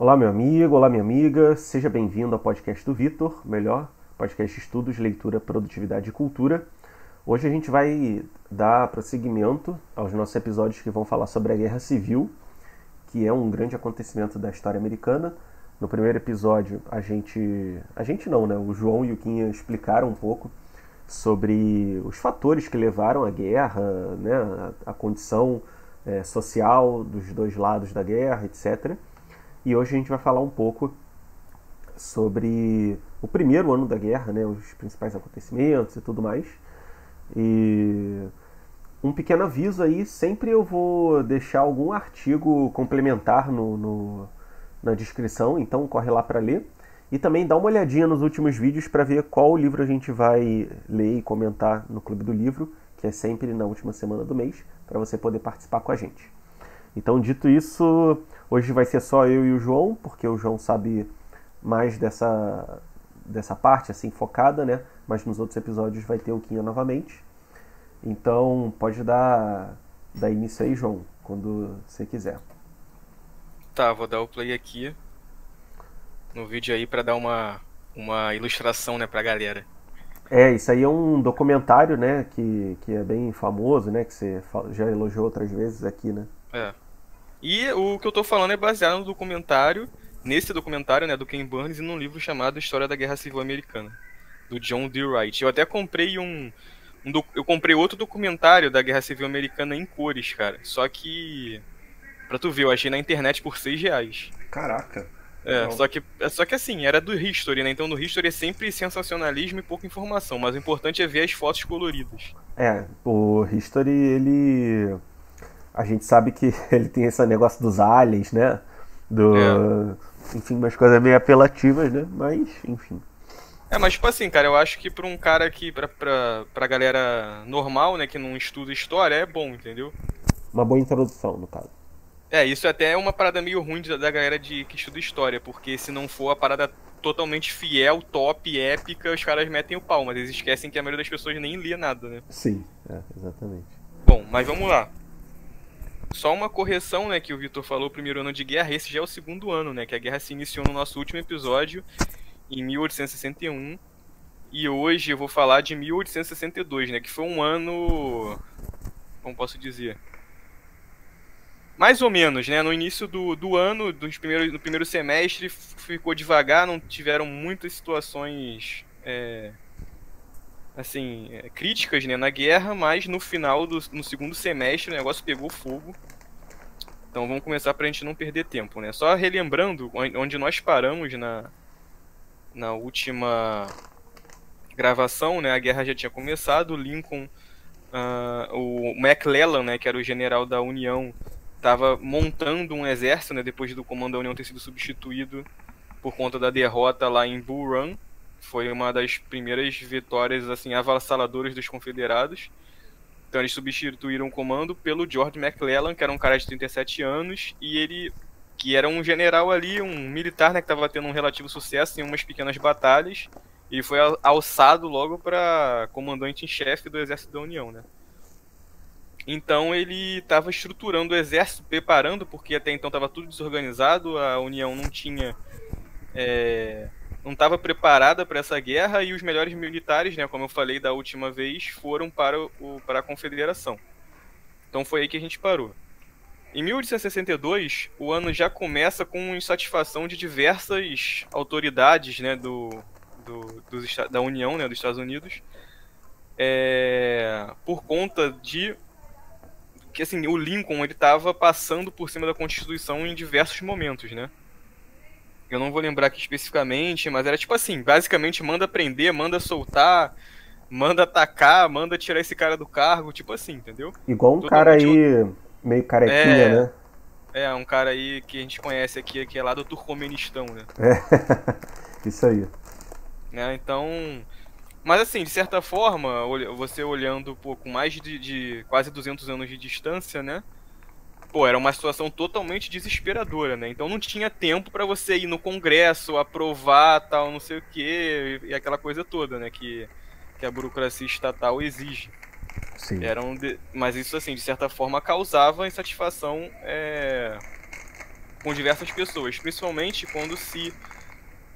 Olá, meu amigo, olá, minha amiga, seja bem-vindo ao podcast do Vitor, melhor podcast de estudos, leitura, produtividade e cultura. Hoje a gente vai dar prosseguimento aos nossos episódios que vão falar sobre a Guerra Civil, que é um grande acontecimento da história americana. No primeiro episódio, a gente não, né? O João e o Quinha explicaram um pouco sobre os fatores que levaram à guerra, né? A condição social dos dois lados da guerra, etc. E hoje a gente vai falar um pouco sobre o primeiro ano da guerra, né, os principais acontecimentos e tudo mais. E um pequeno aviso aí, sempre eu vou deixar algum artigo complementar na descrição, então corre lá para ler. E também dá uma olhadinha nos últimos vídeos para ver qual livro a gente vai ler e comentar no Clube do Livro, que é sempre na última semana do mês, para você poder participar com a gente. Então, dito isso, hoje vai ser só eu e o João, porque o João sabe mais dessa parte, assim, focada, né? Mas nos outros episódios vai ter o Quinha novamente. Então, pode dar início aí, João, quando você quiser. Tá, vou dar o play aqui no vídeo aí pra dar uma ilustração, né, pra galera. Isso aí é um documentário, né, que é bem famoso, né, que você já elogiou outras vezes aqui, né? É. E o que eu tô falando é baseado no documentário, nesse documentário, né, do Ken Burns e num livro chamado História da Guerra Civil Americana, do John D. Wright. Eu até comprei eu comprei outro documentário da Guerra Civil Americana em cores, cara. Só que, pra tu ver, eu achei na internet por R$ 6. Caraca, É, legal. só que assim, era do History, né? Então no History é sempre sensacionalismo e pouca informação, mas o importante é ver as fotos coloridas. O History, ele. A gente sabe que ele tem esse negócio dos aliens, né? É. Do. Enfim, umas coisas meio apelativas, né? Mas, enfim. Mas tipo assim, cara, eu acho que pra um cara que, pra galera normal, né, que não estuda história, é bom, entendeu? Uma boa introdução, no caso. Isso até é uma parada meio ruim da galera que estuda história, porque se não for a parada totalmente fiel, top, épica, os caras metem o pau, mas eles esquecem que a maioria das pessoas nem lê nada, né? Sim, exatamente. Bom, mas vamos lá. Só uma correção, né, que o Vitor falou, o primeiro ano de guerra, esse já é o segundo ano, né, que a guerra se iniciou no nosso último episódio, em 1861, e hoje eu vou falar de 1862, né, que foi um ano, como posso dizer, mais ou menos, né, no início do ano, no primeiro semestre, ficou devagar, não tiveram muitas situações, assim, críticas, né, na guerra, mas no final, no segundo semestre, o negócio pegou fogo. Então vamos começar para a gente não perder tempo, né? Só relembrando onde nós paramos na última gravação, né? A guerra já tinha começado, o Lincoln, o McClellan, né, que era o general da União, estava montando um exército, né, depois do comando da União ter sido substituído por conta da derrota lá em Bull Run. Foi uma das primeiras vitórias assim avassaladoras dos confederados. Então eles substituíram o comando pelo George McClellan, que era um cara de 37 anos, e ele que era um general ali, um militar, né, que estava tendo um relativo sucesso em umas pequenas batalhas, e foi alçado logo para comandante em chefe do Exército da União, né? Então ele estava estruturando o exército, preparando, porque até então estava tudo desorganizado, a União não tinha não estava preparada para essa guerra e os melhores militares, né, como eu falei da última vez, foram para a Confederação. Então foi aí que a gente parou. Em 1862, o ano já começa com insatisfação de diversas autoridades, né, da União, né, dos Estados Unidos, por conta de que assim, o Lincoln ele estava passando por cima da Constituição em diversos momentos, né? Eu não vou lembrar aqui especificamente, mas era tipo assim, basicamente manda prender, manda soltar, manda atacar, manda tirar esse cara do cargo, tipo assim, entendeu? Igual um cara Totalmente. aí, meio carequinha, É, né? um cara aí que a gente conhece aqui, que é lá do Turcomenistão, né? Isso aí. Então. Mas assim, de certa forma, você olhando pô, com mais de quase 200 anos de distância, né? Pô, era uma situação totalmente desesperadora, né? Então não tinha tempo pra você ir no Congresso, aprovar, tal, não sei o quê, e aquela coisa toda, né? Que a burocracia estatal exige. Sim. Mas isso, assim, de certa forma, causava insatisfação com diversas pessoas, principalmente quando se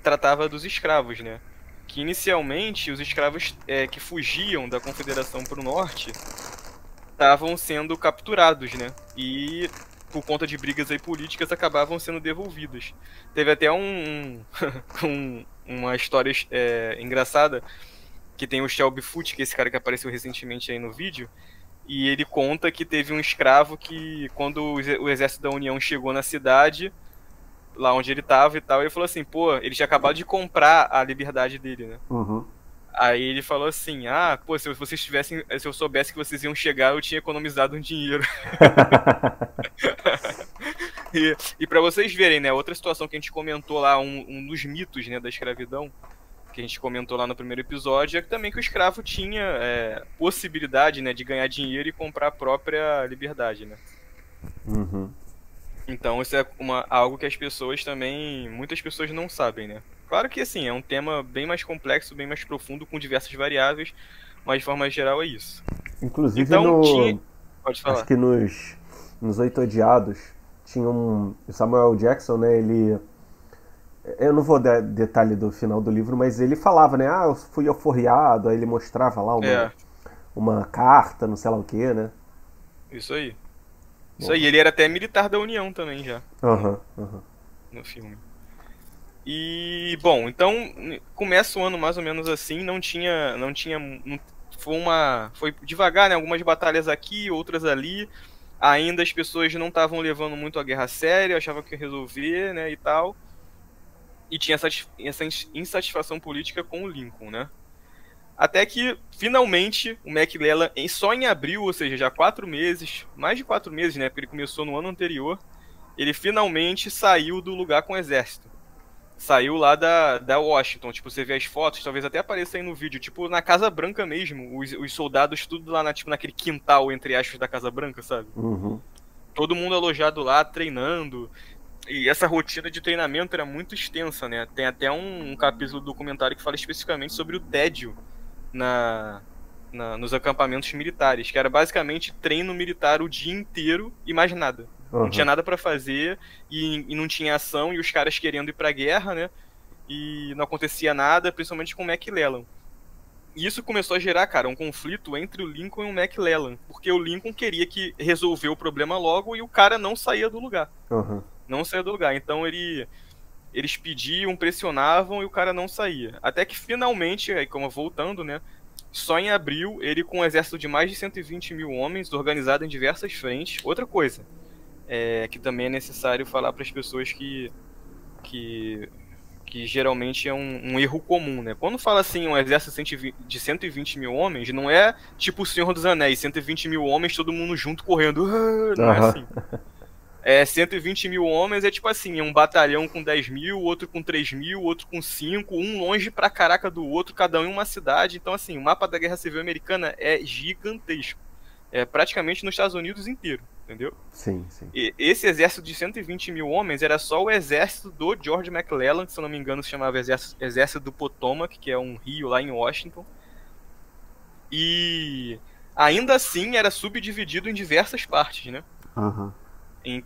tratava dos escravos, né? Que inicialmente os escravos que fugiam da Confederação para o norte estavam sendo capturados, né? E por conta de brigas aí políticas acabavam sendo devolvidos. Teve até uma história engraçada que tem o Shelby Foote, que é esse cara que apareceu recentemente aí no vídeo, e ele conta que teve um escravo que, quando o exército da União chegou na cidade, lá onde ele tava e tal, ele falou assim, pô, ele tinha acabado de comprar a liberdade dele, né? Uhum. Aí ele falou assim, pô, se vocês tivessem, se eu soubesse que vocês iam chegar, eu tinha economizado um dinheiro. E para vocês verem, né, outra situação que a gente comentou lá, um dos mitos, né, da escravidão, que a gente comentou lá no primeiro episódio, é que também que o escravo tinha possibilidade, né, de ganhar dinheiro e comprar a própria liberdade, né? Uhum. Então isso é algo que as pessoas também, muitas pessoas não sabem, né? Claro que assim, é um tema bem mais complexo, bem mais profundo, com diversas variáveis, mas de forma geral é isso. Inclusive Então tinha... Pode acho falar. que nos Oito Odiados tinha o Samuel Jackson, né? Ele, eu não vou dar detalhe do final do livro, mas ele falava, né? Eu fui alforriado, aí ele mostrava lá uma carta, não sei lá o que, né? Isso aí. Isso aí, ele era até militar da União também já. No filme. E, bom, então começa o ano mais ou menos assim, foi devagar, né? Algumas batalhas aqui, outras ali. Ainda as pessoas não estavam levando muito a guerra a sério, achavam que ia resolver, né, e tal. E tinha essa insatisfação política com o Lincoln, né? Até que, finalmente, o McClellan, só em abril, ou seja, já 4 meses, mais de 4 meses, né, porque ele começou no ano anterior, ele finalmente saiu do lugar com o exército. Saiu lá da Washington, tipo, você vê as fotos, talvez até apareça aí no vídeo, tipo, na Casa Branca mesmo, os soldados tudo lá, tipo, naquele quintal, entre aspas, da Casa Branca, sabe? Uhum. Todo mundo alojado lá, treinando, e essa rotina de treinamento era muito extensa, né? Tem até um capítulo do documentário que fala especificamente sobre o tédio nos acampamentos militares, que era basicamente treino militar o dia inteiro e mais nada. Não tinha nada pra fazer e não tinha ação, e os caras querendo ir pra guerra, né? E não acontecia nada, principalmente com o McClellan. E isso começou a gerar, cara, um conflito entre o Lincoln e o McClellan, porque o Lincoln queria que resolver o problema logo e o cara não saía do lugar. Não saía do lugar. Então eles pediam, pressionavam e o cara não saía. Até que finalmente, aí como voltando, né? Só em abril, ele com um exército de mais de 120 mil homens, organizado em diversas frentes. Outra coisa, que também é necessário falar para as pessoas que geralmente é um erro comum, né? Quando fala assim, um exército de 120 mil homens, não é tipo o Senhor dos Anéis, 120 mil homens, todo mundo junto correndo. Não é assim. 120 mil homens é tipo assim, é um batalhão com 10 mil, outro com 3 mil, outro com 5, um longe pra caraca do outro, cada um em uma cidade. Então assim, o mapa da Guerra Civil Americana é gigantesco. É praticamente nos Estados Unidos inteiro, entendeu? Sim, sim. E esse exército de 120 mil homens era só o exército do George McClellan, que se eu não me engano se chamava Exército do Potomac, que é um rio lá em Washington. E ainda assim era subdividido em diversas partes, né?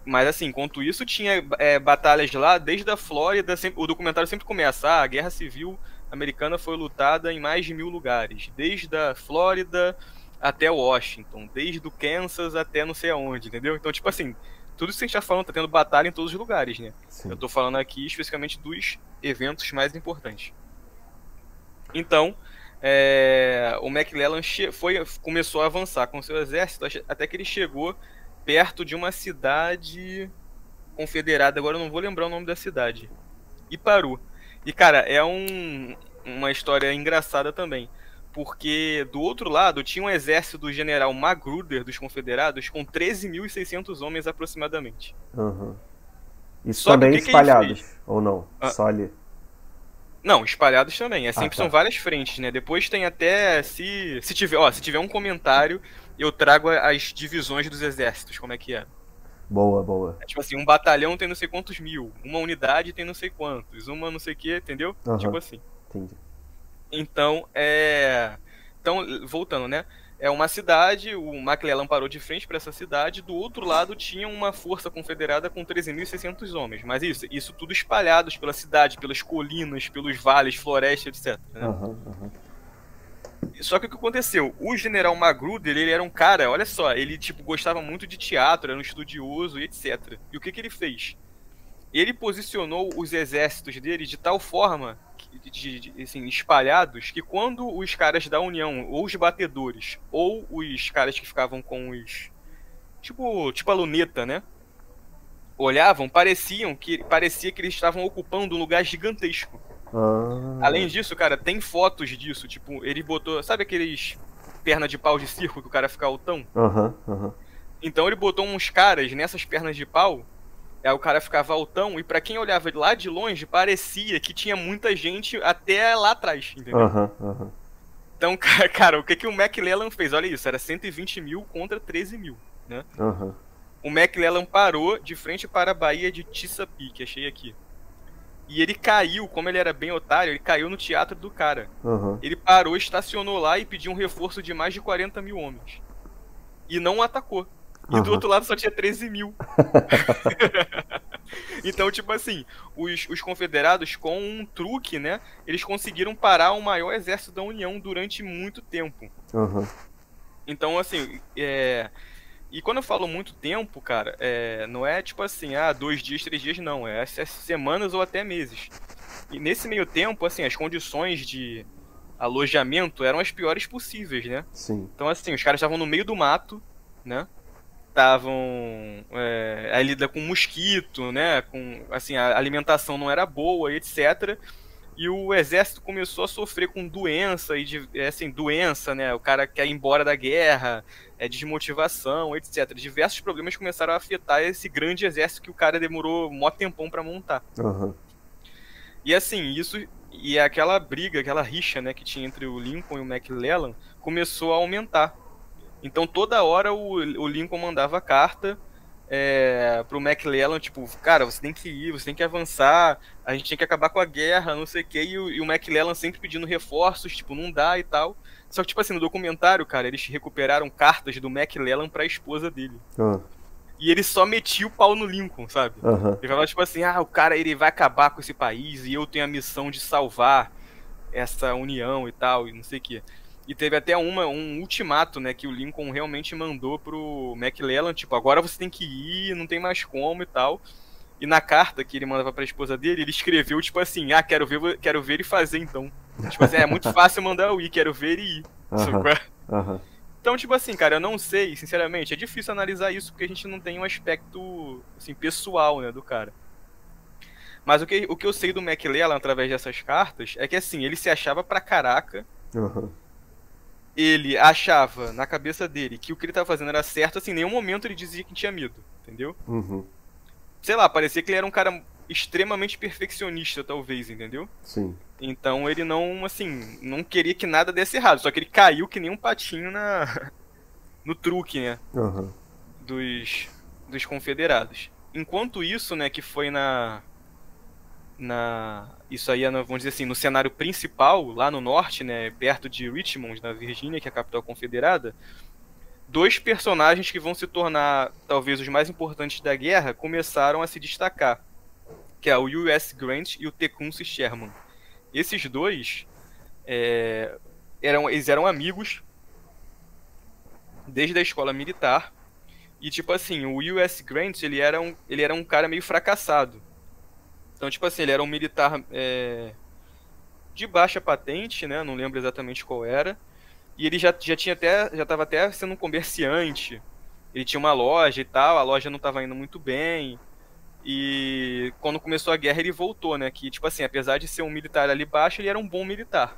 Mas assim, enquanto isso, tinha batalhas lá, desde a Flórida, o documentário sempre começa, a Guerra Civil Americana foi lutada em mais de 1000 lugares, desde a Flórida até Washington, desde o Kansas até não sei aonde, entendeu? Então, tipo assim, tudo isso que a gente tá falando, tá tendo batalha em todos os lugares, né? Sim. Eu tô falando aqui especificamente dos eventos mais importantes. Então, o McClellan começou a avançar com seu exército, até que ele chegou perto de uma cidade confederada, agora eu não vou lembrar o nome da cidade, e parou. E cara, é uma história engraçada também, porque do outro lado tinha um exército do general Magruder dos confederados com 13.600 homens aproximadamente. Isso Só também que espalhados, ou não? Só ali? Não, espalhados também. Sempre tá. são várias frentes, né? Depois tem até. Se tiver um comentário, eu trago as divisões dos exércitos, como é que é. Boa. Tipo assim, um batalhão tem não sei quantos mil, uma unidade tem não sei quantos, uma não sei o que, entendeu? Tipo assim. Entendi. Então, Então, voltando, né? é uma cidade, o McClellan parou de frente para essa cidade, do outro lado tinha uma força confederada com 13.600 homens. Mas isso tudo espalhados pela cidade, pelas colinas, pelos vales, florestas, etc. Né? Só que o que aconteceu? O general Magruder, ele era um cara, olha só, ele tipo gostava muito de teatro, era um estudioso e etc. E o que ele fez? Ele posicionou os exércitos dele de tal forma, assim, espalhados, que quando os caras da União, ou os batedores, ou os caras que ficavam com os... Tipo a luneta, né? Olhavam, parecia que eles estavam ocupando um lugar gigantesco. Além disso, cara, tem fotos disso. Tipo, ele botou... Sabe aqueles perna de pau de circo que o cara fica altão? Então ele botou uns caras nessas pernas de pau. Aí o cara ficava altão, e pra quem olhava lá de longe, parecia que tinha muita gente até lá atrás, entendeu? Então, cara, o que o McClellan fez? Olha isso, era 120 mil contra 13 mil, né? O McClellan parou de frente para a Baía de Chesapeake, achei aqui. E ele caiu, como ele era bem otário, ele caiu no teatro do cara. Ele parou, estacionou lá e pediu um reforço de mais de 40 mil homens. E não atacou. E do outro lado só tinha 13 mil. Então, tipo assim, os confederados, com um truque, né? Eles conseguiram parar o maior exército da União durante muito tempo. Então, assim, e quando eu falo muito tempo, cara, não é tipo assim, 2 dias, 3 dias, não. É semanas ou até meses. E nesse meio tempo, assim, as condições de alojamento eram as piores possíveis, né? Sim. Então, assim, os caras estavam no meio do mato, né? Estavam a lida com mosquito, né? Assim, a alimentação não era boa, etc. E o exército começou a sofrer com doença, doença, né? O cara quer ir embora da guerra, desmotivação, etc. Diversos problemas começaram a afetar esse grande exército que o cara demorou mó tempão pra montar. E assim, e aquela briga, aquela rixa, né, que tinha entre o Lincoln e o McClellan começou a aumentar. Então toda hora o Lincoln mandava carta pro McClellan, tipo, cara, você tem que ir, você tem que avançar, a gente tem que acabar com a guerra, não sei o que, e o McClellan sempre pedindo reforços, tipo, não dá e tal. Só que, tipo assim, no documentário, cara, eles recuperaram cartas do McClellan pra esposa dele. E ele só metia o pau no Lincoln, sabe? Ele falava, tipo assim, o cara, ele vai acabar com esse país e eu tenho a missão de salvar essa união e tal, e não sei o que. E teve até um ultimato, né, que o Lincoln realmente mandou pro McClellan, tipo, agora você tem que ir, não tem mais como e tal. E na carta que ele mandava pra esposa dele, ele escreveu, tipo assim, quero ver ele fazer então. Tipo assim, é muito fácil mandar eu ir, quero ver ele ir. Então, tipo assim, cara, eu não sei, sinceramente, é difícil analisar isso porque a gente não tem um aspecto, assim, pessoal, né, do cara. Mas o que eu sei do McClellan através dessas cartas é que, assim, ele se achava pra caraca. Ele achava na cabeça dele que o que ele tava fazendo era certo, assim, em nenhum momento ele dizia que tinha medo, entendeu? Sei lá, parecia que ele era um cara extremamente perfeccionista, talvez, entendeu? Sim. Então ele não, assim, não queria que nada desse errado, só que ele caiu que nem um patinho no truque, né? Dos confederados. Enquanto isso, né, que foi isso aí, vamos dizer assim, no cenário principal, lá no norte, né, perto de Richmond, na Virgínia, que é a capital confederada, 2 personagens que vão se tornar, talvez, os mais importantes da guerra, começaram a se destacar, que é o U.S. Grant e o Tecumseh Sherman. Esses dois, eles eram amigos desde a escola militar, e, tipo assim, o U.S. Grant, ele era um cara meio fracassado. Então, tipo assim, ele era um militar de baixa patente, né? Não lembro exatamente qual era. E ele já estava até sendo um comerciante. Ele tinha uma loja e tal, a loja não estava indo muito bem. E quando começou a guerra ele voltou, né? Que, tipo assim, apesar de ser um militar ali baixo, ele era um bom militar.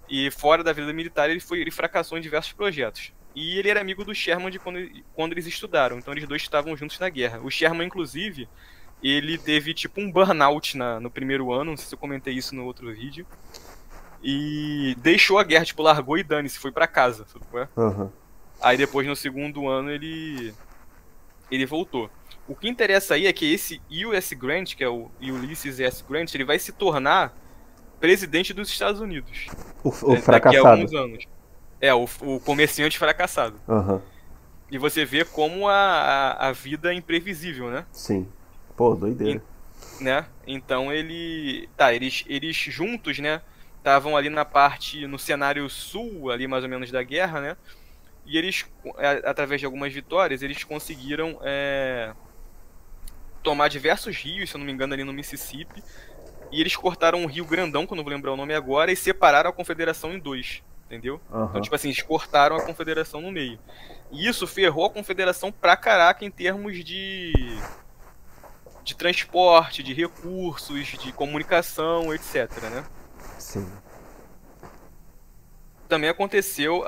E fora da vida militar ele fracassou em diversos projetos. E ele era amigo do Sherman quando eles estudaram. Então eles dois estavam juntos na guerra. O Sherman, inclusive, ele teve tipo um burnout no primeiro ano, não sei se eu comentei isso no outro vídeo. E deixou a guerra, tipo, largou e dane-se, foi pra casa, sabe qual é? Aí depois no segundo ano ele voltou. O que interessa aí é que esse U.S. Grant, que é o Ulysses S. Grant, ele vai se tornar presidente dos Estados Unidos. O fracassado. Daqui a alguns anos. o comerciante fracassado. Aham. E você vê como a vida é imprevisível, né? Sim. Pô, doideira. Né? Então eles juntos, né? Estavam ali no cenário sul, ali mais ou menos da guerra, né? E eles, através de algumas vitórias, eles conseguiram tomar diversos rios, se eu não me engano, ali no Mississippi. E eles cortaram um rio grandão, que eu não vou lembrar o nome agora, e separaram a confederação em dois. Entendeu? Então, Aham. tipo assim, eles cortaram a confederação no meio. E isso ferrou a confederação pra caraca em termos de transporte, de recursos, de comunicação, etc, né? Sim. Também aconteceu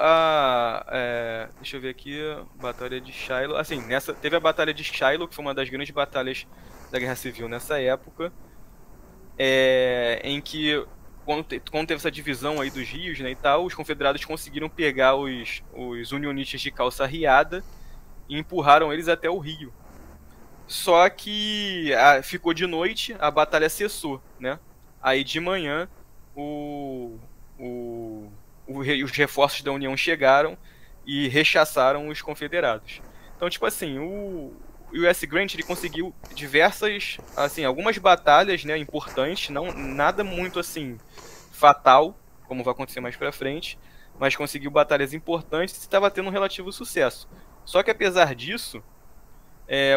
deixa eu ver aqui, Batalha de Shiloh. Assim, teve a Batalha de Shiloh, que foi uma das grandes batalhas da Guerra Civil nessa época, em que, quando teve essa divisão aí dos rios, né, e tal, os confederados conseguiram pegar os unionistas de calça riada e empurraram eles até o rio. Só que ficou de noite, a batalha cessou, né? Aí de manhã o, o, os reforços da União chegaram e rechaçaram os confederados. Então, tipo assim, o U.S. Grant ele conseguiu diversas, assim, algumas batalhas, né, importantes, não nada muito assim fatal, como vai acontecer mais pra frente, mas conseguiu batalhas importantes e estava tendo um relativo sucesso. Só que apesar disso,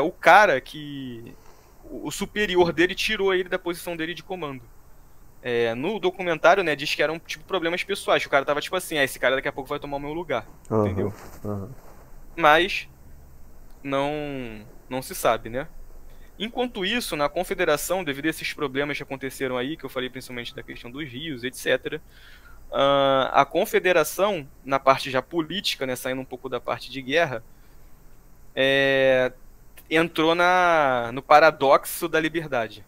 o cara que o superior dele tirou ele da posição dele de comando. No documentário, né, diz que eram tipo problemas pessoais. O cara tava tipo assim, esse cara daqui a pouco vai tomar o meu lugar, Aham. entendeu? Aham. Mas não se sabe, né? Enquanto isso, na confederação, devido a esses problemas que aconteceram aí, que eu falei principalmente da questão dos rios, etc., a confederação, na parte já política, né, saindo um pouco da parte de guerra, entrou no paradoxo da liberdade.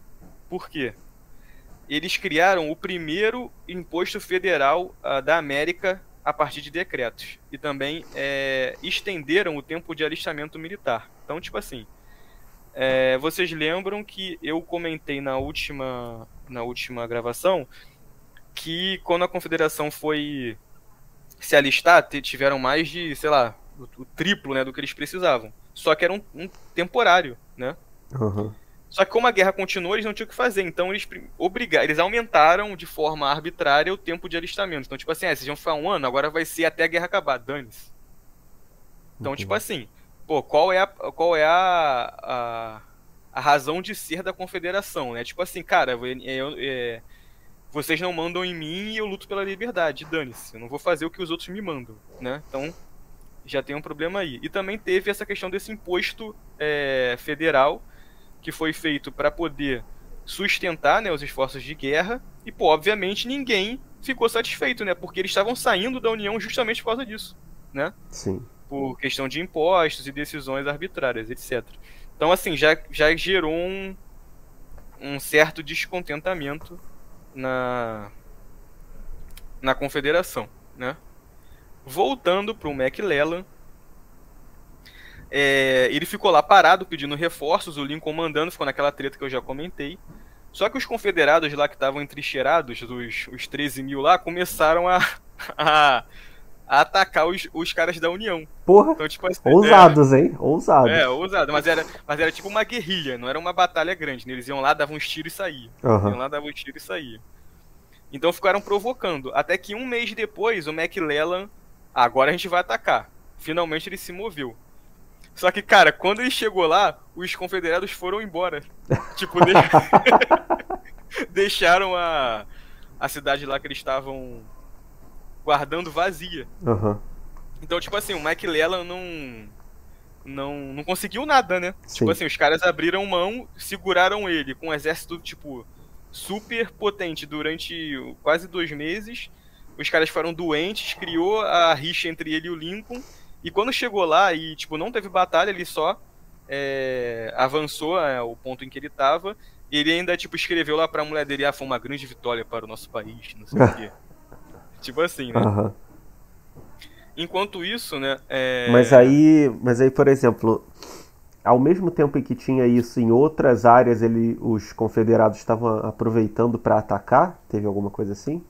Por quê? Eles criaram o primeiro imposto federal da América a partir de decretos. E também estenderam o tempo de alistamento militar. Então, tipo assim, vocês lembram que eu comentei na última gravação que quando a Confederação foi se alistar, tiveram mais de, sei lá, o triplo, né, do que eles precisavam. Só que era um temporário, né? Aham. Só que como a guerra continuou, eles não tinham o que fazer. Então eles aumentaram de forma arbitrária o tempo de alistamento. Então, tipo assim, vocês vão ficar 1 ano, agora vai ser até a guerra acabar, dane-se. Então, tipo Entendi. assim, pô, qual é a razão de ser da confederação, né? Tipo assim, cara, vocês não mandam em mim e eu luto pela liberdade, dane-se. Eu não vou fazer o que os outros me mandam, né? Então, já tem um problema aí. E também teve essa questão desse imposto federal, que foi feito para poder sustentar, né, os esforços de guerra, e, pô, obviamente ninguém ficou satisfeito, né, porque eles estavam saindo da União justamente por causa disso, né, Sim. por questão de impostos e decisões arbitrárias, etc. Então, assim, já gerou um certo descontentamento na confederação, né. Voltando para o McClellan, ele ficou lá parado pedindo reforços, o Lincoln mandando, ficou naquela treta que eu já comentei. Só que os confederados lá que estavam entrincheirados, os 13 mil lá, começaram a atacar os caras da União. Porra, Então, tipo assim, ousados, hein? Ousados. ousado, mas era tipo uma guerrilha, não era uma batalha grande, né? Eles iam lá, davam uns tiros e saíam. Aham. Iam lá, davam uns tiros e saíam. Então ficaram provocando. Até que um mês depois, o McClellan, agora a gente vai atacar. Finalmente ele se moveu. Só que, cara, quando ele chegou lá, os confederados foram embora. Tipo, deixaram a cidade lá que eles estavam guardando vazia. Aham. Então, tipo assim, o McClellan não conseguiu nada, né? Tipo Sim. assim, os caras abriram mão, seguraram ele com um exército, tipo, super potente durante quase 2 meses. Os caras foram doentes, criou a rixa entre ele e o Lincoln. E quando chegou lá e, tipo, não teve batalha, ele só avançou o ponto em que ele tava. Ele ainda, tipo, escreveu lá pra mulher dele, foi uma grande vitória para o nosso país, não sei o quê. Tipo assim, né? Aham. Enquanto isso, né, Mas aí, por exemplo, ao mesmo tempo em que tinha isso em outras áreas, os confederados estavam aproveitando para atacar? Teve alguma coisa assim?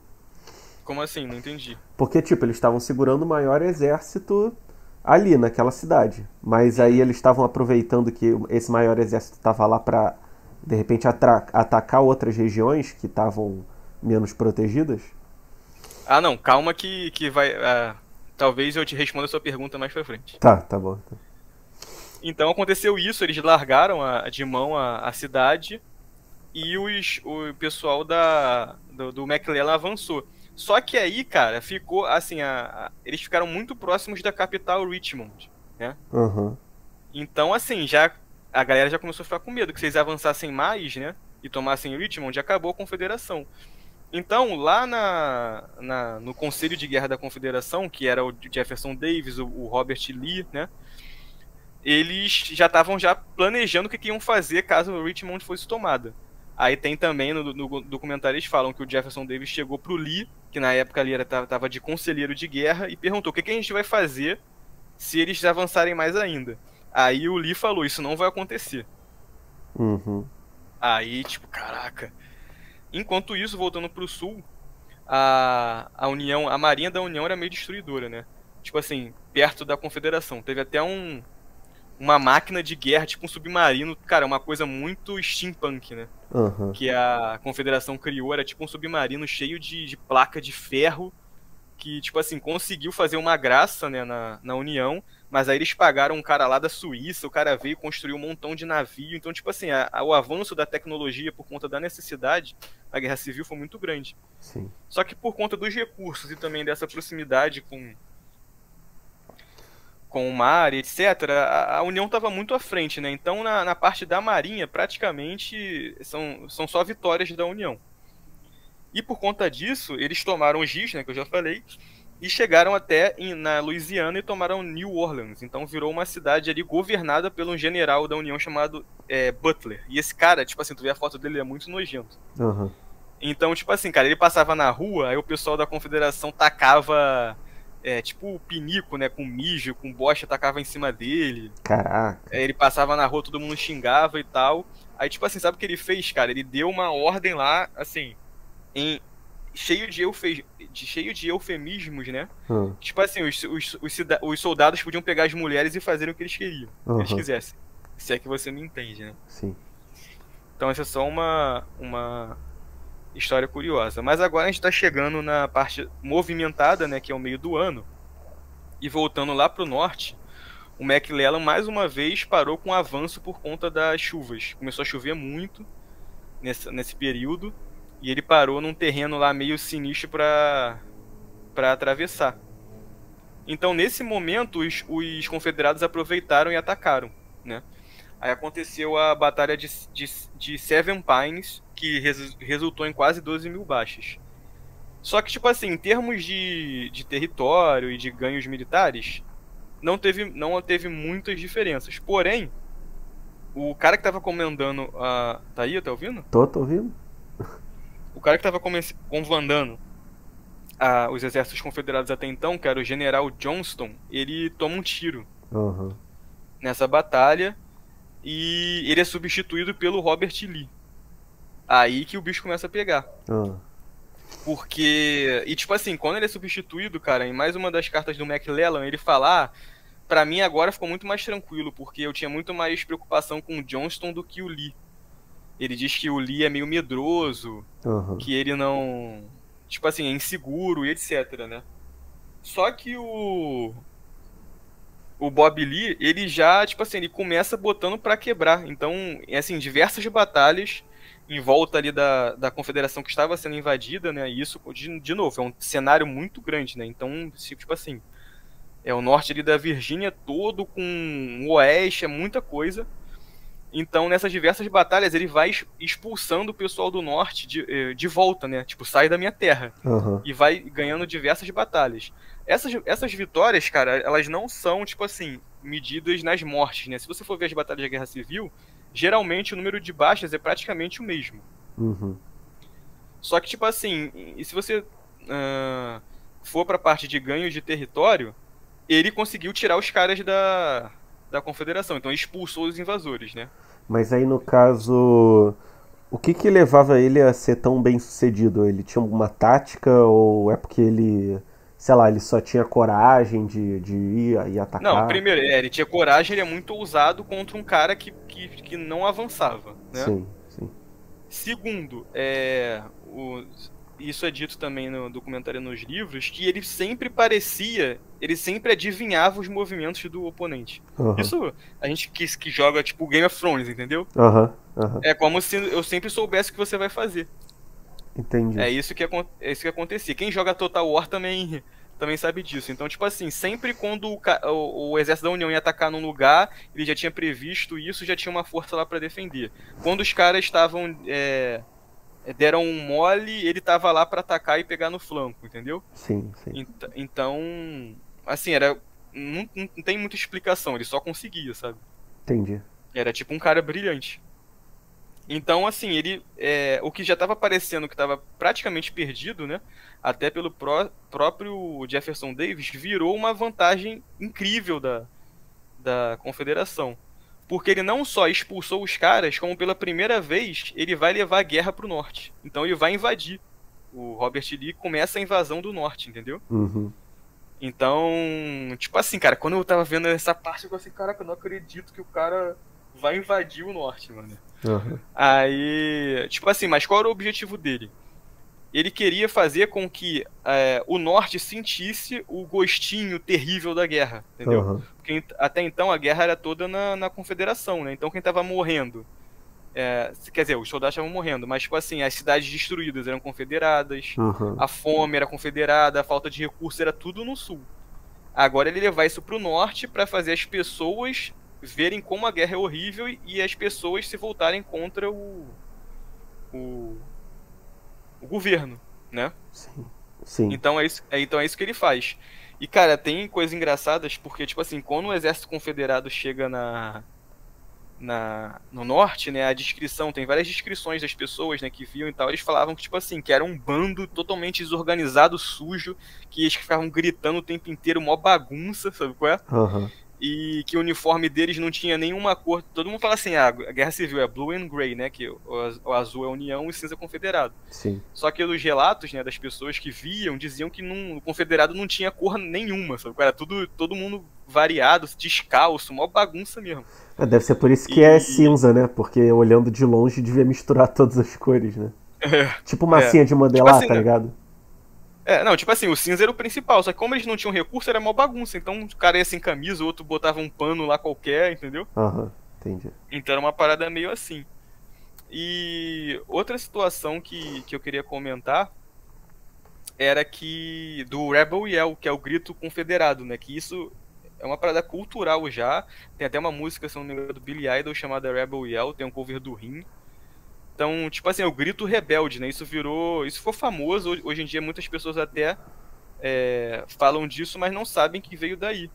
Como assim? Não entendi. Porque, tipo, eles estavam segurando o maior exército ali naquela cidade. Mas aí Uhum. eles estavam aproveitando que esse maior exército estava lá para, de repente, atacar outras regiões que estavam menos protegidas. Ah, não, calma que vai. Talvez eu te responda a sua pergunta mais pra frente. Tá, tá bom. Então aconteceu isso, eles largaram de mão a cidade e o pessoal do McClellan avançou. Só que aí, cara, ficou assim, eles ficaram muito próximos da capital Richmond, né? Aham. Então, assim, já a galera já começou a ficar com medo que se eles avançassem mais, né? E tomassem Richmond, acabou a Confederação. Então, lá no Conselho de Guerra da Confederação, que era o Jefferson Davis, o Robert Lee, né? Eles já estavam já planejando o que iam fazer caso Richmond fosse tomada. Aí tem também no documentário eles falam que o Jefferson Davis chegou pro Lee, que na época ali estava de conselheiro de guerra, e perguntou o que a gente vai fazer se eles avançarem mais ainda. Aí o Lee falou, isso não vai acontecer. Uhum. Aí, tipo, caraca. Enquanto isso, voltando pro sul, a União, a Marinha da União era meio destruidora, né? Tipo assim, perto da Confederação. Teve até uma máquina de guerra, tipo um submarino, cara, uma coisa muito steampunk, né? Aham. Que a Confederação criou, era tipo um submarino cheio de placa de ferro, que, tipo assim, conseguiu fazer uma graça, né, na União, mas aí eles pagaram um cara lá da Suíça, o cara veio construir um montão de navio, então, tipo assim, o avanço da tecnologia por conta da necessidade da Guerra Civil foi muito grande. Sim. Só que por conta dos recursos e também dessa proximidade com o mar, etc., a União estava muito à frente, né? Então, na parte da Marinha, praticamente são só vitórias da União. E por conta disso, eles tomaram os rios, né, que eu já falei, e chegaram até na Louisiana e tomaram New Orleans. Então virou uma cidade ali governada por um general da União chamado Butler. E esse cara, tipo assim, tu vê a foto dele, é muito nojento. Aham. Então, tipo assim, cara, ele passava na rua, aí o pessoal da Confederação tacava, tipo, pinico, né, com mijo, com bosta, tacava em cima dele. Caraca. Ele passava na rua, todo mundo xingava e tal. Aí, tipo assim, sabe o que ele fez, cara? Ele deu uma ordem lá, assim, em cheio de eufemismos, né? Aham. Tipo assim, os soldados podiam pegar as mulheres e fazer o que eles queriam, o que eles Aham. quisessem. Se é que você me entende, né? Sim. Então essa é só uma história curiosa. Mas agora a gente tá chegando na parte movimentada, né? Que é o meio do ano. E voltando lá pro norte, o McClellan mais uma vez parou com o avanço por conta das chuvas. Começou a chover muito nesse período. E ele parou num terreno lá meio sinistro para atravessar. Então, nesse momento, os confederados aproveitaram e atacaram, né? Aí aconteceu a batalha de Seven Pines, que resultou em quase 12 mil baixas. Só que, tipo assim, em termos de território e de ganhos militares, não teve muitas diferenças. Porém, o cara que estava comandando a... Tá aí, tá ouvindo? Tô ouvindo? O cara que estava comandando os exércitos confederados até então, que era o general Johnston, ele toma um tiro Aham. nessa batalha e ele é substituído pelo Robert Lee. Aí que o bicho começa a pegar. Ah. Porque. E tipo assim, quando ele é substituído, cara, em mais uma das cartas do McClellan, ele fala: pra mim agora ficou muito mais tranquilo, porque eu tinha muito mais preocupação com o Johnston do que o Lee. Ele diz que o Lee é meio medroso, Aham. que ele não. Tipo assim, é inseguro e etc, né? Só que o Bob Lee, ele já, tipo assim, ele começa botando pra quebrar. Então, assim, diversas batalhas em volta ali da confederação que estava sendo invadida, né? E isso, de novo, é um cenário muito grande, né? Então, tipo assim, é o norte ali da Virgínia todo com o oeste, é muita coisa. Então, nessas diversas batalhas, ele vai expulsando o pessoal do norte de volta, né? Tipo, sai da minha terra. Aham. E vai ganhando diversas batalhas. Essas vitórias, cara, elas não são, tipo assim, medidas nas mortes, né? Se você for ver as batalhas da Guerra Civil, geralmente o número de baixas é praticamente o mesmo. Uhum. Só que, tipo assim, e se você for pra parte de ganhos de território, ele conseguiu tirar os caras da Confederação. Então, ele expulsou os invasores, né? Mas aí no caso, O que que levava ele a ser tão bem sucedido? Ele tinha alguma tática ou é porque ele, sei lá, ele só tinha coragem de ir e Não, atacar? primeiro, ele tinha coragem, ele é muito ousado contra um cara que não avançava, né? Sim, sim. Segundo, isso é dito também no documentário e nos livros, que ele sempre parecia, ele sempre adivinhava os movimentos do oponente. Aham, Isso a gente que joga tipo Game of Thrones, entendeu? aham, aham. É como se eu sempre soubesse o que você vai fazer. Entendi. É isso que acontecia. Quem joga Total War também sabe disso. Então, tipo assim, sempre quando o exército da União ia atacar num lugar, ele já tinha previsto isso, já tinha uma força lá pra defender. Quando os caras deram um mole, ele tava lá pra atacar e pegar no flanco, entendeu? Sim, sim. Então, assim, era não tem muita explicação, ele só conseguia, sabe? Entendi. Era tipo um cara brilhante. Então, assim, o que já estava parecendo que estava praticamente perdido, né? Até pelo próprio Jefferson Davis, virou uma vantagem incrível da Confederação. Porque ele não só expulsou os caras, como pela primeira vez ele vai levar a guerra para o norte. Então ele vai invadir. O Robert Lee começa a invasão do norte, entendeu? Uhum. Então, tipo assim, cara, quando eu tava vendo essa parte, eu falei assim, caraca, eu não acredito que o cara vai invadir o norte, mano. Aham. Aí, tipo assim, mas qual era o objetivo dele? Ele queria fazer com que o norte sentisse o gostinho terrível da guerra, entendeu? Aham. Porque até então a guerra era toda na confederação, né? Então quem tava morrendo, quer dizer, os soldados estavam morrendo, mas tipo assim, as cidades destruídas eram confederadas, Aham. a fome era confederada, a falta de recursos era tudo no sul. Agora ele levar isso pro norte para fazer as pessoas verem como a guerra é horrível e as pessoas se voltarem contra o, o governo, né? Sim. Sim. Então é isso que ele faz. E, cara, tem coisas engraçadas, porque, tipo assim, quando o exército confederado chega no norte, né, a descrição, tem várias descrições das pessoas, né, que viam e tal, eles falavam que, tipo assim, que era um bando totalmente desorganizado, sujo, que eles ficavam gritando o tempo inteiro, mó bagunça, sabe qual é? Aham. E que o uniforme deles não tinha nenhuma cor. Todo mundo fala assim, a guerra civil é blue and gray, né, que o azul é União e o cinza é Confederado. Sim. Só que os relatos, né, das pessoas que viam, diziam que o confederado não tinha cor nenhuma, sabe? Era todo mundo variado, descalço, mó bagunça mesmo. Ah, deve ser por isso que é E. cinza, né? Porque olhando de longe devia misturar todas as cores, né? Tipo É. massinha de Tipo modelar, assim, tá né? ligado? Não, tipo assim, o cinza era o principal, só que como eles não tinham recurso, era mó bagunça. Então o cara ia sem camisa, o outro botava um pano lá qualquer, entendeu? Aham, entendi. Então era uma parada meio assim. E outra situação que eu queria comentar era que do Rebel Yell, que é o grito confederado, né? Que isso é uma parada cultural já. Tem até uma música, se não me engano, do Billy Idol chamada Rebel Yell, tem um cover do Rim. Então, tipo assim, é o grito rebelde, né? Isso ficou famoso. Hoje em dia muitas pessoas até falam disso, mas não sabem que veio daí.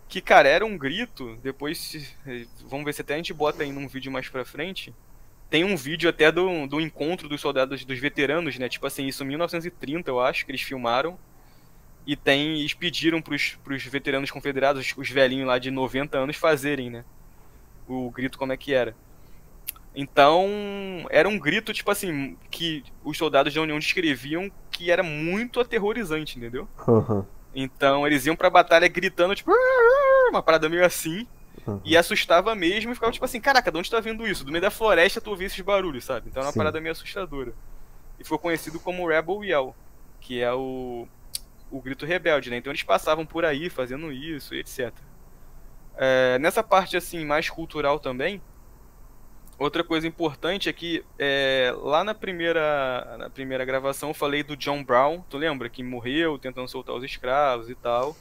Que, cara, era um grito, vamos ver se até a gente bota aí num vídeo mais pra frente. Tem um vídeo até do encontro dos soldados, dos veteranos, né? Tipo assim, isso em 1930, eu acho, que eles filmaram. Eles pediram pros veteranos confederados, os velhinhos lá de 90 anos, fazerem, né? O grito como é que era. Então, era um grito, tipo assim, que os soldados da União descreviam que era muito aterrorizante, entendeu? Aham, Então, eles iam pra batalha gritando, tipo, uma parada meio assim, e aham. assustava mesmo, e ficava tipo assim, caraca, de onde tá vindo isso? Do meio da floresta tu ouvi esses barulhos, sabe? Então era uma Sim. parada meio assustadora. E ficou conhecido como Rebel Yell, que é o grito rebelde, né? Então eles passavam por aí fazendo isso e etc. Nessa parte, assim, mais cultural também, outra coisa importante é que lá na primeira gravação eu falei do John Brown, tu lembra? Que morreu tentando soltar os escravos e tal.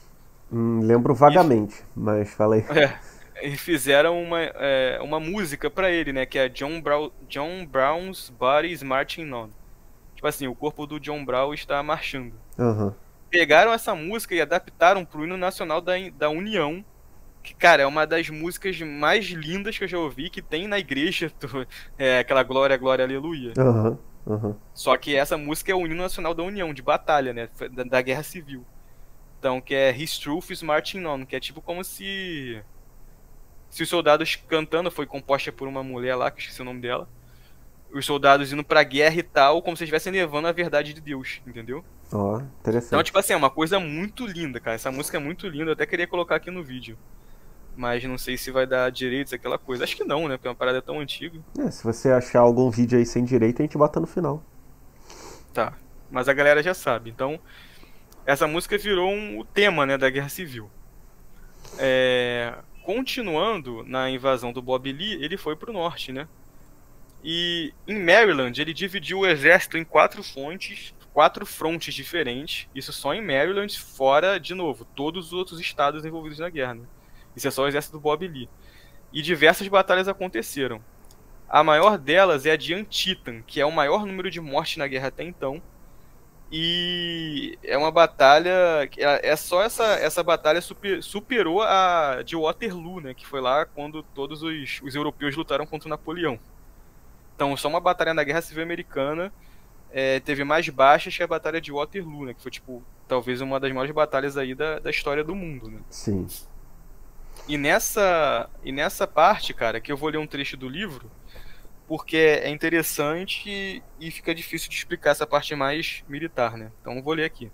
Lembro E vagamente, mas falei. e fizeram uma música pra ele, né? Que é John Brown's Body is Marching On. Tipo assim, o corpo do John Brown está marchando. Aham. Pegaram essa música e adaptaram pro hino nacional da União. Que, cara, é uma das músicas mais lindas que eu já ouvi, que tem na igreja, aquela Glória, Glória, Aleluia. Aham. Aham. Só que essa música é o hino nacional da União, de batalha, né? Da Guerra Civil. Então, que é His Truth is Marching On, que é tipo como se os soldados cantando, foi composta por uma mulher lá, que eu esqueci o nome dela. os soldados indo pra guerra e tal, como se estivessem levando a verdade de Deus, entendeu? Ó, Então, interessante. tipo assim, é uma coisa muito linda, cara. Essa música é muito linda, eu até queria colocar aqui no vídeo. Mas não sei se vai dar direitos, aquela coisa. Acho que não, né? Porque é uma parada tão antiga. Se você achar algum vídeo aí sem direito, a gente bota no final. Tá. Mas a galera já sabe. Então, essa música virou o tema, né, da Guerra Civil. Continuando na invasão do Bob Lee, ele foi pro norte, né? E em Maryland, ele dividiu o exército em quatro frontes diferentes. Isso só em Maryland, fora, de novo, todos os outros estados envolvidos na guerra, né? Isso é só o exército do Bob Lee. E diversas batalhas aconteceram. A maior delas é a de Antietam, que é o maior número de mortes na guerra até então. E é uma batalha. É só essa batalha superou a de Waterloo, né? Que foi lá quando todos os europeus lutaram contra o Napoleão. Então, só uma batalha na Guerra Civil Americana teve mais baixas que a Batalha de Waterloo, né? Que foi, tipo, talvez uma das maiores batalhas aí da história do mundo, né? Sim. E nessa parte, cara, que eu vou ler um trecho do livro, porque é interessante e fica difícil de explicar essa parte mais militar, né? Então eu vou ler aqui.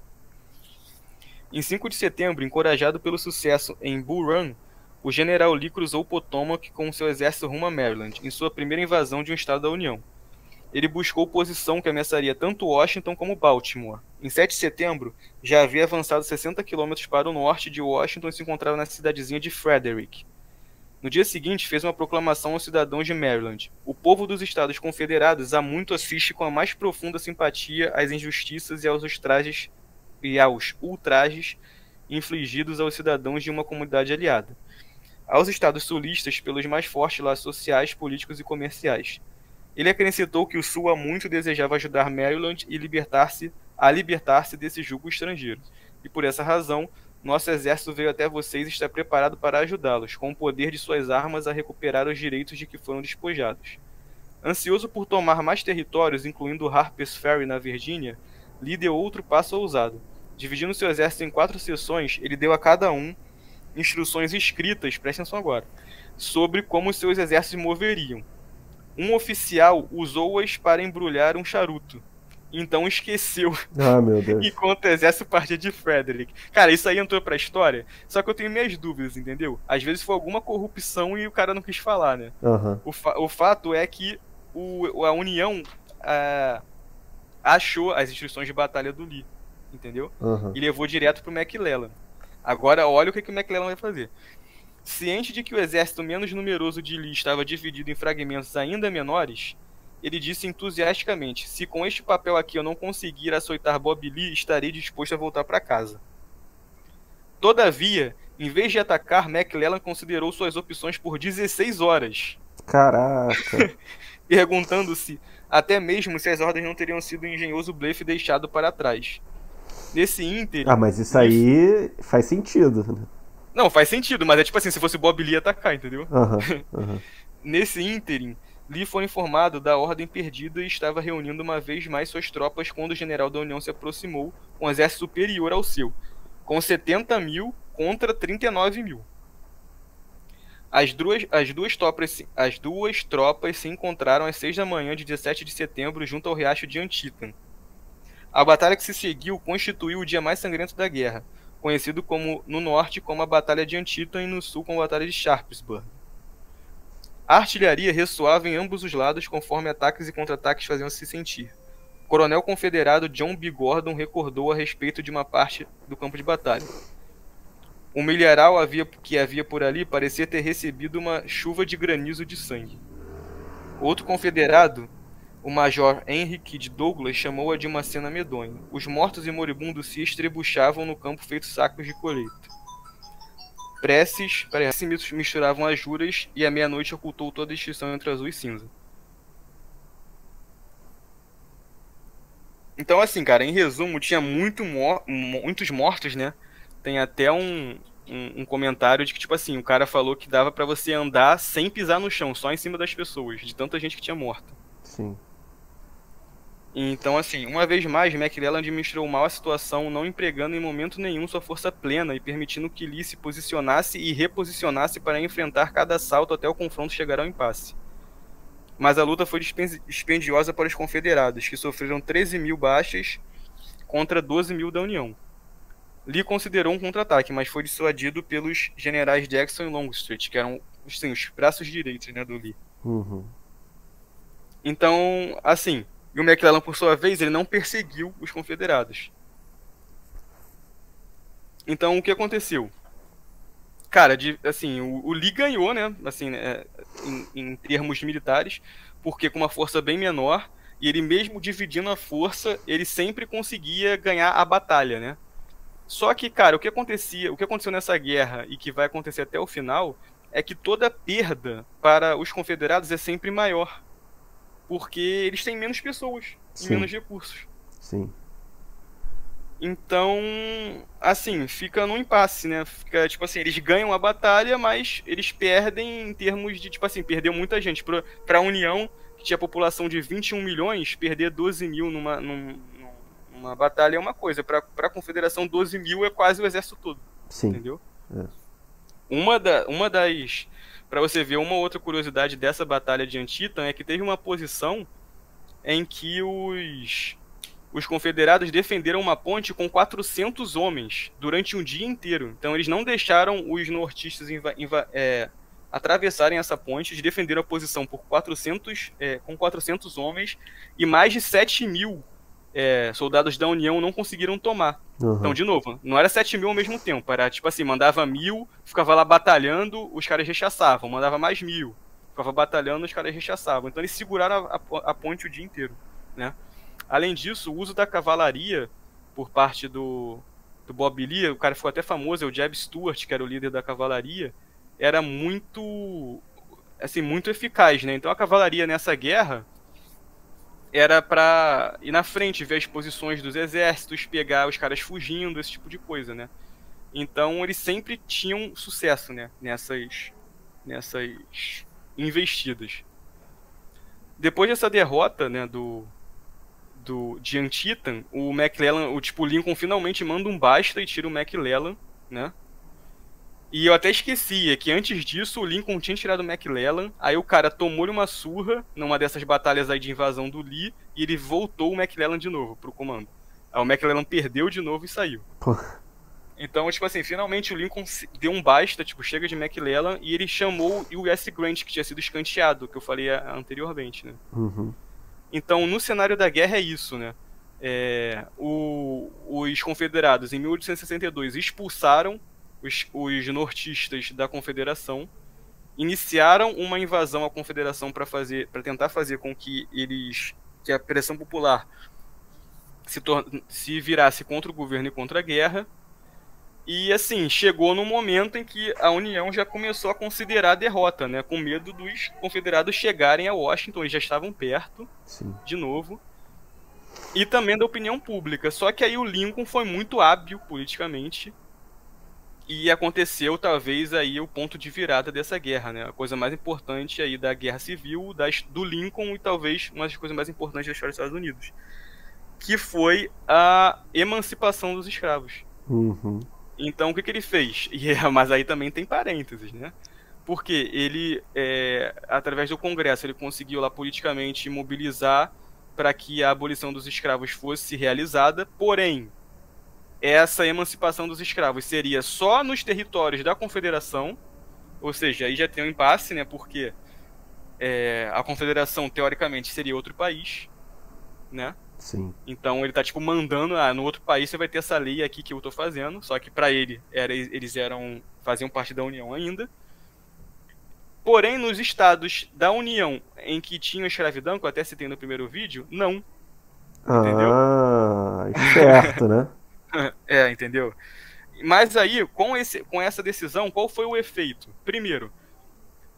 Em 5 de setembro, encorajado pelo sucesso em Bull Run, o general Lee cruzou o Potomac com seu exército rumo a Maryland, em sua primeira invasão de um estado da União. Ele buscou posição que ameaçaria tanto Washington como Baltimore. Em 7 de setembro, já havia avançado 60 quilômetros para o norte de Washington e se encontrava na cidadezinha de Frederick. No dia seguinte, fez uma proclamação aos cidadãos de Maryland. O povo dos Estados Confederados há muito assiste com a mais profunda simpatia às injustiças e aos ultrajes infligidos aos cidadãos de uma comunidade aliada. Aos Estados sulistas pelos mais fortes laços sociais, políticos e comerciais. Ele acrescentou que o Sul há muito desejava ajudar Maryland e libertar-se desse jugo estrangeiro. E por essa razão, nosso exército veio até vocês e está preparado para ajudá-los, com o poder de suas armas a recuperar os direitos de que foram despojados. Ansioso por tomar mais territórios, incluindo Harper's Ferry na Virgínia, Lee deu outro passo ousado. Dividindo seu exército em 4 seções, ele deu a cada um instruções escritas, prestem atenção agora, sobre como seus exércitos moveriam. Um oficial usou-as para embrulhar um charuto. Então esqueceu Ah, meu Deus. enquanto o exército partia de Frederick. Cara, isso aí entrou pra história, só que eu tenho minhas dúvidas, entendeu? Às vezes foi alguma corrupção e o cara não quis falar, né? Aham. O fato é que a União achou as instruções de batalha do Lee, entendeu? Aham. E levou direto pro McClellan. Agora, olha o que o McClellan vai fazer. Ciente de que o exército menos numeroso de Lee estava dividido em fragmentos ainda menores, ele disse entusiasticamente: se com este papel aqui eu não conseguir açoitar Bob Lee, estarei disposto a voltar para casa. Todavia, em vez de atacar, McClellan considerou suas opções por 16 horas, Caraca. perguntando-se até mesmo se as ordens não teriam sido um engenhoso blefe deixado para trás. Nesse ínterim... Ah, mas isso aí faz sentido, né? Não, faz sentido, mas é tipo assim, se fosse Bob Lee ia atacar, entendeu? Aham. Aham. Nesse ínterim, Lee foi informado da ordem perdida e estava reunindo uma vez mais suas tropas quando o general da União se aproximou com um exército superior ao seu, com 70 mil contra 39 mil. As duas tropas se encontraram às 6 da manhã de 17 de setembro junto ao riacho de Antietam. A batalha que se seguiu constituiu o dia mais sangrento da guerra, conhecido no norte como a Batalha de Antietam e no sul como a Batalha de Sharpsburg. A artilharia ressoava em ambos os lados conforme ataques e contra-ataques faziam-se sentir. O coronel confederado John B. Gordon recordou a respeito de uma parte do campo de batalha. O milharal que havia por ali parecia ter recebido uma chuva de granizo de sangue. Outro confederado, o major Henry Kidd Douglas, chamou-a de uma cena medonha. Os mortos e moribundos se estrebuchavam no campo feito sacos de colheita. Preces misturavam as juras e a meia-noite ocultou toda a distinção entre azul e cinza. Então, assim, cara, em resumo, tinha muitos mortos, né? Tem até um comentário de que, tipo assim, o cara falou que dava pra você andar sem pisar no chão, só em cima das pessoas, de tanta gente que tinha morta. Sim. Então, assim, uma vez mais, McClellan administrou mal a situação, não empregando em momento nenhum sua força plena e permitindo que Lee se posicionasse e reposicionasse para enfrentar cada assalto até o confronto chegar ao impasse. mas a luta foi dispendiosa para os confederados, que sofreram 13 mil baixas contra 12 mil da União. Lee considerou um contra-ataque, mas foi dissuadido pelos generais Jackson e Longstreet, que eram assim, os braços direitos, né, do Lee. Uhum. Então, assim, e o McClellan, por sua vez, ele não perseguiu os confederados. Então, o que aconteceu? Cara, assim, o Lee ganhou, né, assim, em termos militares, porque com uma força bem menor, e ele mesmo dividindo a força, ele sempre conseguia ganhar a batalha, né? Só que, cara, o que aconteceu nessa guerra e que vai acontecer até o final, é que toda perda para os confederados é sempre maior, porque eles têm menos pessoas e Sim, menos recursos. sim. Então, assim, fica num impasse, né? Fica, tipo assim, eles ganham a batalha, mas eles perdem em termos de, tipo assim, perdeu muita gente. Pra União, que tinha população de 21 milhões, perder 12 mil numa batalha é uma coisa. Pra Confederação, 12 mil é quase o exército todo, Sim. entendeu? É. Uma das... Pra você ver, uma outra curiosidade dessa batalha de Antietam é que teve uma posição em que os confederados defenderam uma ponte com 400 homens durante um dia inteiro. Então eles não deixaram os nortistas atravessarem essa ponte. Eles defenderam a posição com 400 homens e mais de 7 mil soldados da União não conseguiram tomar. Uhum. Então, de novo, não era 7 mil ao mesmo tempo. Era tipo assim, mandava 1.000, ficava lá batalhando, os caras rechaçavam. Mandava mais 1.000, ficava batalhando, os caras rechaçavam. Então eles seguraram a ponte o dia inteiro, né? Além disso, o uso da cavalaria por parte do Bob Lee, o cara ficou até famoso, é o Jeb Stuart, que era o líder da cavalaria, era muito, assim, muito eficaz, né? Então a cavalaria nessa guerra era pra ir na frente, ver as posições dos exércitos, pegar os caras fugindo, esse tipo de coisa, né? Então eles sempre tinham sucesso, né? Nessas investidas. Depois dessa derrota, né, de Antietam, o McClellan, o Lincoln finalmente manda um basta e tira o McClellan, né? E eu até esquecia que antes disso o Lincoln tinha tirado o McClellan, aí o cara tomou-lhe uma surra numa dessas batalhas aí de invasão do Lee e ele voltou o McClellan de novo pro comando. Aí o McClellan perdeu de novo e saiu. Pô. Então, tipo assim, finalmente o Lincoln deu um basta, tipo, chega de McClellan e ele chamou o U.S. Grant, que tinha sido escanteado, que eu falei anteriormente, né? Uhum. Então, no cenário da guerra é isso, né? Os confederados, em 1862, expulsaram os nortistas da Confederação, iniciaram uma invasão à Confederação para tentar fazer com que a pressão popular se virasse contra o governo e contra a guerra. E assim, chegou no momento em que a União já começou a considerar a derrota, né? Com medo dos confederados chegarem a Washington, eles já estavam perto, Sim. de novo. E também da opinião pública. Só que aí o Lincoln foi muito hábil politicamente. E aconteceu talvez aí o ponto de virada dessa guerra, né? A coisa mais importante aí da Guerra Civil, do Lincoln e talvez uma das coisas mais importantes da história dos Estados Unidos. Que foi a emancipação dos escravos. Uhum. Então o que ele fez? Mas aí também tem parênteses, né? Porque ele, através do Congresso, ele conseguiu lá politicamente mobilizar para que a abolição dos escravos fosse realizada, porém, essa emancipação dos escravos seria só nos territórios da Confederação, ou seja, aí já tem um impasse, né? Porque a Confederação, teoricamente, seria outro país, né? Sim. Então ele tá tipo mandando, no outro país você vai ter essa lei aqui que eu tô fazendo, só que para eles faziam parte da União ainda. Porém, nos estados da União em que tinha escravidão, que eu até citei no primeiro vídeo, não. Entendeu? Ah, certo, né? Entendeu? Mas aí, com essa decisão, qual foi o efeito? Primeiro,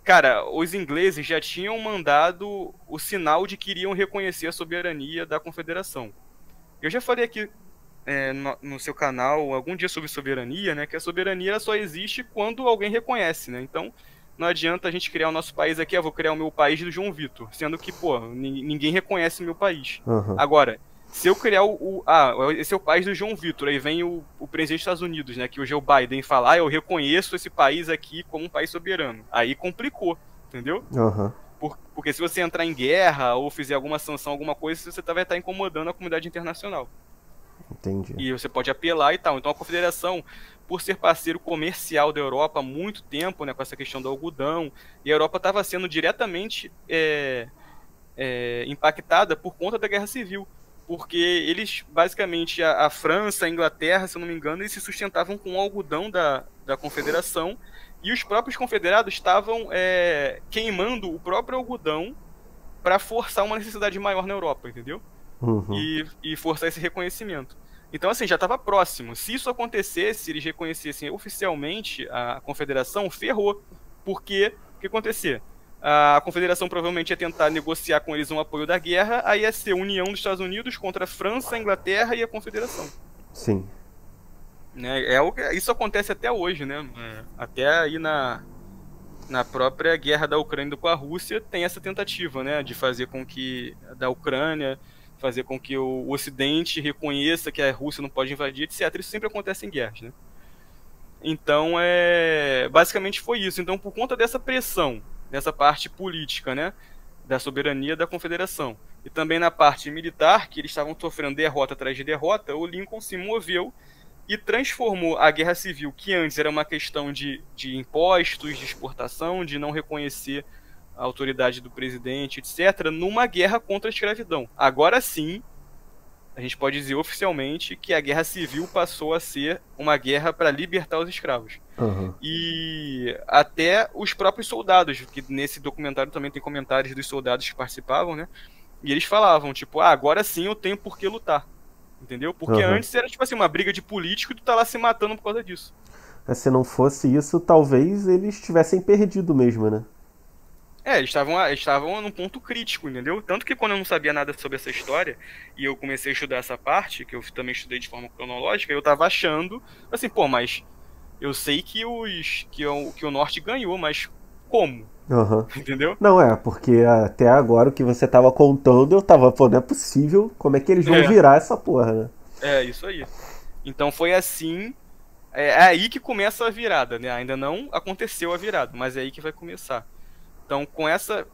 cara, os ingleses já tinham mandado o sinal de que iriam reconhecer a soberania da Confederação. Eu já falei aqui no seu canal algum dia sobre soberania, né? Que a soberania ela só existe quando alguém reconhece, né? Então, não adianta a gente criar o nosso país aqui, eu vou criar o meu país do João Vitor, sendo que, pô, ninguém reconhece o meu país. Uhum. Agora, se eu criar esse é o país do João Vitor, aí vem o presidente dos Estados Unidos, né, que hoje é o Biden, fala, eu reconheço esse país aqui como um país soberano. Aí complicou, entendeu? Uhum. Porque se você entrar em guerra ou fizer alguma sanção, alguma coisa, você vai estar incomodando a comunidade internacional. Entendi. E você pode apelar e tal. Então a Confederação, por ser parceiro comercial da Europa há muito tempo, né, com essa questão do algodão, e a Europa estava sendo diretamente impactada por conta da Guerra Civil. Porque eles, basicamente, a França, a Inglaterra, se eu não me engano, eles se sustentavam com o algodão da Confederação, e os próprios confederados estavam queimando o próprio algodão para forçar uma necessidade maior na Europa, entendeu? Uhum. E forçar esse reconhecimento. Então, assim, já estava próximo. Se isso acontecesse, eles reconhecessem oficialmente a Confederação, ferrou. Porque o que acontecia? A Confederação provavelmente ia tentar negociar com eles um apoio da guerra, aí ia ser a união dos Estados Unidos contra a França, a Inglaterra e a Confederação. Sim. Né? Isso acontece até hoje, né? Até aí na própria guerra da Ucrânia com a Rússia tem essa tentativa, né? De fazer com que da Ucrânia, fazer com que o Ocidente reconheça que a Rússia não pode invadir, etc. Isso sempre acontece em guerras, né? Então, basicamente foi isso. Então, por conta dessa pressão, dessa parte política, né, da soberania da Confederação, e também na parte militar, que eles estavam sofrendo derrota atrás de derrota, o Lincoln se moveu e transformou a guerra civil, que antes era uma questão de impostos, de exportação, de não reconhecer a autoridade do presidente, etc., numa guerra contra a escravidão. Agora sim, a gente pode dizer oficialmente que a guerra civil passou a ser uma guerra para libertar os escravos. Uhum. E até os próprios soldados, que nesse documentário também tem comentários dos soldados que participavam, né? E eles falavam, tipo, agora sim eu tenho por que lutar. Entendeu? Porque antes era, tipo assim, uma briga de político e tu tá lá se matando por causa disso. Se não fosse isso, talvez eles tivessem perdido mesmo, né? Eles estavam num ponto crítico, entendeu? Tanto que quando eu não sabia nada sobre essa história, e eu comecei a estudar essa parte, que eu também estudei de forma cronológica, eu tava achando, assim, pô, mas eu sei que o Norte ganhou, mas como? Uhum. Entendeu? Não, porque até agora o que você tava contando, eu tava, pô, não é possível, como é que eles vão virar essa porra, né? Isso aí. Então foi assim, é aí que começa a virada, né? Ainda não aconteceu a virada, mas é aí que vai começar. Então, com essa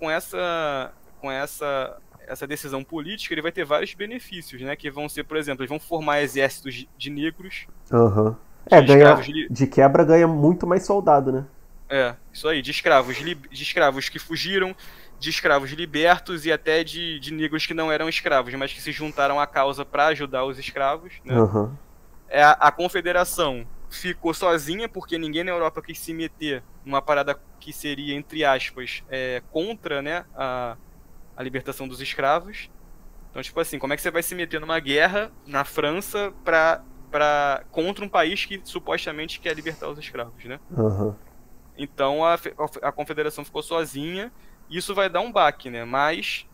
decisão política, ele vai ter vários benefícios, né? Que vão ser, por exemplo, eles vão formar exércitos de negros, Uhum. De quebra ganha muito mais soldado, né? Isso aí, de escravos que fugiram, de escravos libertos e até de negros que não eram escravos, mas que se juntaram à causa para ajudar os escravos, né? Uhum. A confederação ficou sozinha porque ninguém na Europa quis se meter numa parada que seria, entre aspas, contra, né, a libertação dos escravos. Então, tipo assim, como é que você vai se meter numa guerra na França contra um país que supostamente quer libertar os escravos, né? Uhum. Então a confederação ficou sozinha, e isso vai dar um baque, né? Mas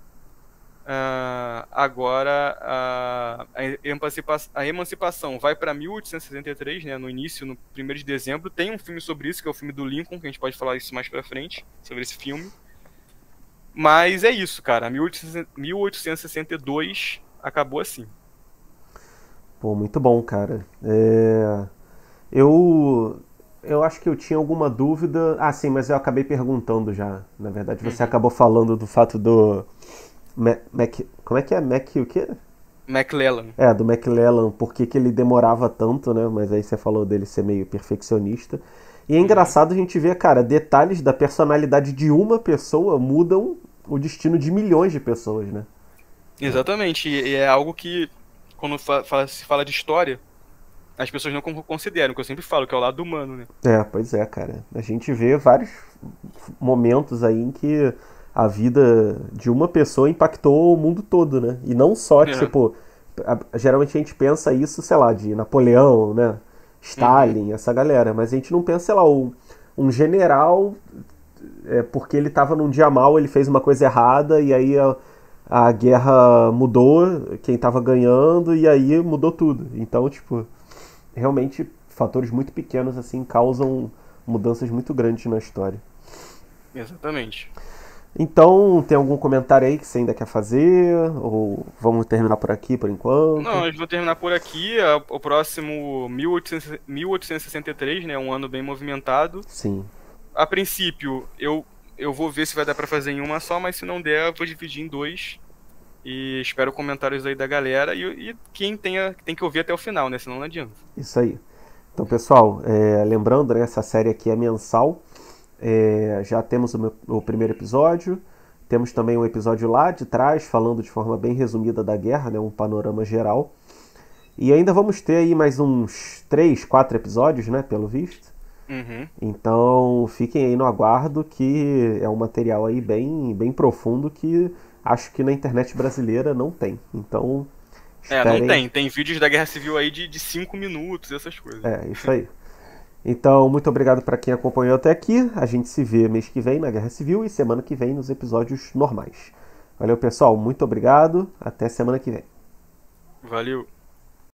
agora a emancipação vai para 1863, né? No início, no 1º de dezembro. Tem um filme sobre isso, que é o filme do Lincoln, que a gente pode falar isso mais pra frente, sobre esse filme. Mas é isso, cara. 1862 acabou assim. Pô, muito bom, cara. Eu acho que eu tinha alguma dúvida. Ah, sim, mas eu acabei perguntando já. Na verdade, você acabou falando do fato do. Como é que é? O quê? McClellan. Do McClellan, por que ele demorava tanto, né? Mas aí você falou dele ser meio perfeccionista. E é engraçado a gente ver, cara, detalhes da personalidade de uma pessoa mudam o destino de milhões de pessoas, né? Exatamente. E é algo que, quando se fala de história, as pessoas não consideram, que eu sempre falo, que é o lado humano, né? Pois é, cara. A gente vê vários momentos aí em que a vida de uma pessoa impactou o mundo todo, né? E não só, tipo, geralmente a gente pensa isso, sei lá, de Napoleão, né? Stalin, essa galera. Mas a gente não pensa, sei lá, um general, porque ele tava num dia mal, ele fez uma coisa errada e aí a guerra mudou, quem tava ganhando, e aí mudou tudo. Então, tipo, realmente fatores muito pequenos assim causam mudanças muito grandes na história. Exatamente. Então, tem algum comentário aí que você ainda quer fazer? Ou vamos terminar por aqui por enquanto? Não, a gente vai terminar por aqui. O próximo 1863, né? Um ano bem movimentado. Sim. A princípio, eu eu vou ver se vai dar pra fazer em uma só, mas se não der, eu vou dividir em dois. E espero comentários aí da galera. E quem tem que ouvir até o final, né? Senão não adianta. Isso aí. Então, pessoal, lembrando, né, essa série aqui é mensal. Já temos o primeiro episódio. Temos também um episódio lá de trás, falando de forma bem resumida da guerra, né, um panorama geral. E ainda vamos ter aí mais uns 3, 4 episódios, né, pelo visto. Uhum. Então fiquem aí no aguardo, que é um material aí bem, bem profundo que acho que na internet brasileira não tem. Então Não esperem. tem. Tem vídeos da Guerra Civil aí de 5 minutos, essas coisas. Isso aí. Então, muito obrigado para quem acompanhou até aqui. A gente se vê mês que vem na Guerra Civil e semana que vem nos episódios normais. Valeu, pessoal. Muito obrigado. Até semana que vem. Valeu.